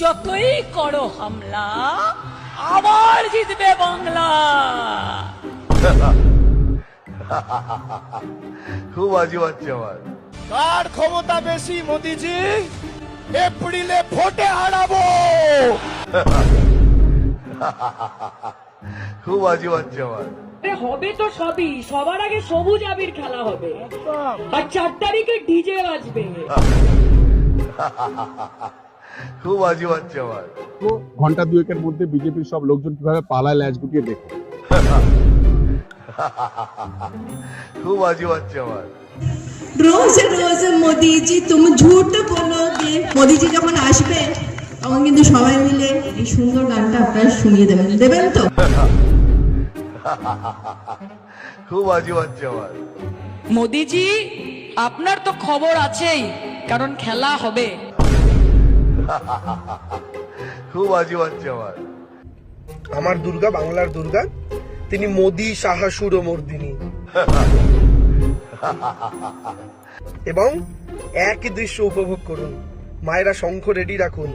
যতই করো হামলা আবার জিতবে বাংলা। খুব বাজি বাচ্চা আমার। কার ক্ষমতা বেশি মোদিজি? এপ্রিলে ভোটে হারাবো। খুব বাজি বাচ্চা আমার। হবে তো সবই, সবার আগে সবুজ আবির খেলা হবে আর 4 তারিখে ডিজে বাজবে। খুব বাজি বাচ্চা আমার। ঘন্টা দুয়েকের মধ্যে বিজেপির সব লোকজন কিভাবে পালায় ল্যাচ গুটিয়ে দেখো। খুব বাজি বাচ্চা আমার। रोज रोज मोदी जी तुम झूठ बोलोगे। मोदी जी যখন আসবে তখন কিন্তু সবাই মিলে এই সুন্দর গানটা আপনারা শুনিয়ে দেবেন তো? খুব বাজি বাচ্চা আমার। মোদিজি আপনার তো খবর আছেই, কারণ খেলা হবে। খুব বাজি বাচ্চা আমার। আমার দুর্গা বাংলার দুর্গা, তিনি মোদি সাহাসুর মর্দিনী। এবং একই দৃশ্য উপভোগ করুন। মায়েরা শঙ্খ রেডি রাখুন,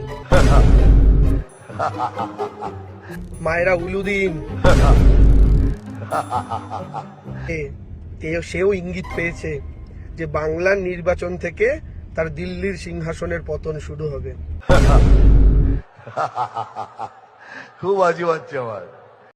মায়েরা উলু দিন। সেও ইঙ্গিত পেয়েছে যে বাংলার নির্বাচন থেকে তার দিল্লির সিংহাসনের পতন শুরু হবে। খুব বাজি বাচ্চা আমার।